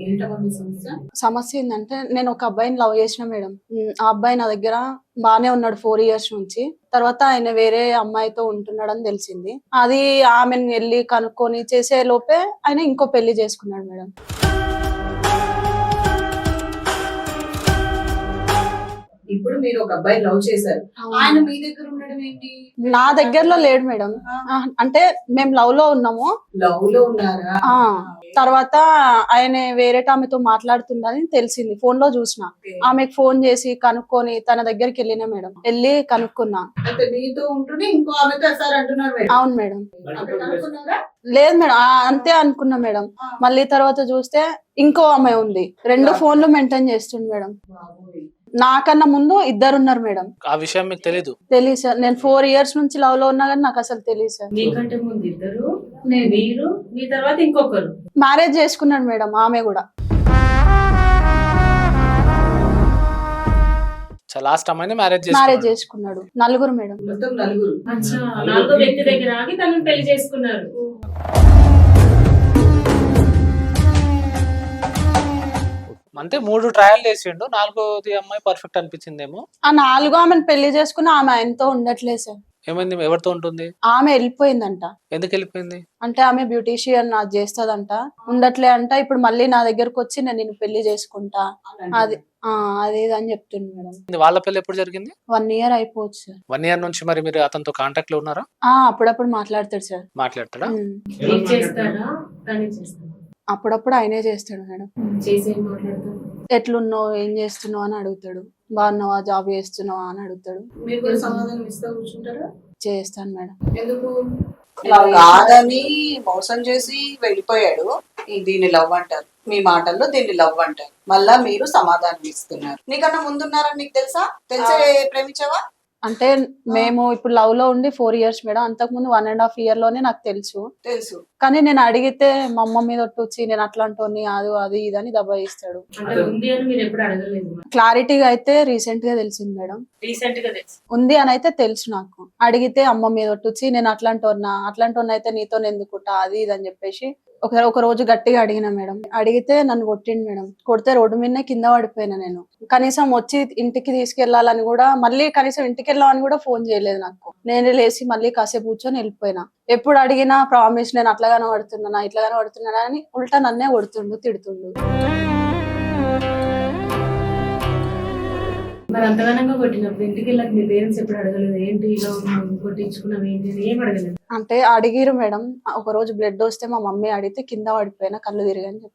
ఏంటమ్మా మీ సమస్య? సమస్య ఏంటంటే నేను ఒక అబ్బాయిని లవ్ చేసిన మేడం. ఆ అబ్బాయి నా దగ్గర బానే ఉన్నాడు 4 ఇయర్స్ నుంచి. తర్వాత ఆయన వేరే అమ్మాయితో ఉంటున్నాడని తెలిసింది. అది ఆమెను వెళ్ళి కనుక్కొని చేసే లోపే ఆయన ఇంకో పెళ్లి చేసుకున్నాడు మేడం. ఇప్పుడు మీరు ఒక అబ్బాయి లవ్ చేశారు, ఆయన మీ దగ్గర ఉండడం ఏంటి? నా దగ్గరలో లేడు మేడం. అంటే మేము లవ్ లో ఉన్నాము. లవ్ లో ఉన్నారా? తర్వాత ఆయన వేరే ఆమెతో మాట్లాడుతుందని తెలిసింది. ఫోన్ లో చూసిన. ఆమెకు ఫోన్ చేసి కనుక్కొని తన దగ్గరికి వెళ్ళిన మేడం. వెళ్ళి కనుక్కున్నా. అంటే మీతో ఉంటూనే ఇంకో ఆమెతో సార్ అంటున్నారు మేడం. అవును మేడం. అక్కడ కనుక్కున్నారా? లేదు మేడం, అంతే అనుకున్నా మేడం. మళ్ళీ తర్వాత చూస్తే ఇంకో ఆమె ఉంది. 2 ఫోన్లు మెయింటైన్ చేస్తుంది మేడం. నాకన్నా ముందు 2 ఉన్నారు మేడం. ఆ విషయం మీకు తెలీదు? తెలియదు సార్. నేను 4 ఇయర్స్ నుంచి లవ్ లో ఉన్నా కానీ నాకు అసలు తెలియదు సార్. మీకంటే ముందు 2, మీరు, మీ తర్వాత ఇంకొకరు మ్యారేజ్ చేసుకున్నాడు మేడం. ఆమె కూడా లాస్ట్ అమ్మాయిని మ్యారేజ్ చేసుకున్నాడు. 4 మేడం. మొత్తం 4. అచ్చా, 4వ వ్యక్తి దగ్గర ఆగి తనని పెళ్లి చేసుకున్నారు. అంటే 3 ట్రయల్ చేసిండు, 4వ అమ్మాయి పర్ఫెక్ట్ అనిపించిందేమో. ఆ 4 ఆమెను పెళ్లి చేసుకున్న ఆమె ఆయనతో ఉండట్లేదు సార్. ఏమైంది? ఎవరితో ఉంటుంది? ఆమె వెళ్ళిపోయిందంట. ఎందుకు వెళ్ళిపోయింది? అంటే ఆమె బ్యూటీషియన్ నాకు చేస్తదంట, ఉండట్లే అంట. ఇప్పుడు మళ్ళీ నా దగ్గరకు వచ్చి నేను నిన్ను పెళ్లి చేసుకుంటా అది అని చెప్తుంది మేడం. వాళ్ళ పెళ్లి ఎప్పుడు జరిగింది? 1 ఇయర్ అయిపోవచ్చు సార్. 1 ఇయర్ నుంచి మరి మీరు అతనితో కాంటాక్ట్ లో ఉన్నారా? అప్పుడప్పుడు మాట్లాడతాడు సార్. మాట్లాడతాడా? అప్పుడప్పుడు ఆయనే చేస్తాడు మేడం. ఎట్లున్నావు, ఏం చేస్తున్నావు అని అడుగుతాడు. బాగున్నావా, జాబ్ చేస్తున్నావా అని అడుగుతాడు. మీరు సమాధానం ఇస్తా కూర్చుంటారా? చేస్తాను మేడం. ఎందుకు? లవ్ కాదని మోసం చేసి వెళ్ళిపోయాడు. దీన్ని లవ్ అంటారు, మీ మాటల్లో దీన్ని లవ్ అంటారు. మళ్ళా మీరు సమాధానం ఇస్తున్నారు. నీకన్నా ముందున్నారని నీకు తెలుసా? తెలిసే ప్రేమించావా? అంటే మేము ఇప్పుడు లవ్ లో ఉండి 4 ఇయర్స్ మేడం. అంతకు ముందు 1.5 ఇయర్ లోనే నాకు తెలుసు. కానీ నేను అడిగితే మా అమ్మ మీద వచ్చి నేను అట్లాంటి అది ఇదని దబాయిస్తాడు. క్లారిటీగా అయితే రీసెంట్ గా తెలిసింది మేడం. ఉంది అని అయితే తెలుసు నాకు. అడిగితే అమ్మ మీద వచ్చి నేను అట్లాంటి అయితే నీతో ఎందుకుంటా అది ఇది అని చెప్పేసి ఒక రోజు గట్టిగా అడిగిన మేడం. అడిగితే నన్ను కొట్టిండు మేడం. కొడితే రోడ్డు మీదనే కింద పడిపోయినా నేను. కనీసం వచ్చి ఇంటికి తీసుకెళ్లాలని కూడా, మళ్ళీ కనీసం ఇంటికి వెళ్ళాలని కూడా ఫోన్ చేయలేదు నాకు. నేనే లేచి మళ్ళీ కాసేపు కూర్చొని వెళ్ళిపోయినా. ఎప్పుడు అడిగినా ప్రామిస్ నేను అట్లాగానే పడుతున్నా ఇట్లాగానే పడుతున్నా అని ఉల్టా నన్నే కొడుతుండు, తిడుతుండు. మరి అంతగానంగా కొట్టినప్పుడు ఇంటికి వెళ్ళాక మీ పేరెంట్స్ ఎప్పుడు అడగలేదు ఏంటి ఇలా కొట్టించుకున్నావు ఏంటి ఏం అడగలేదు? అంటే అడిగిరు మేడం. ఒక రోజు బ్లడ్ వస్తే మా మమ్మీ అడిగితే కింద పడిపోయినా కళ్ళు తిరిగని చెప్పి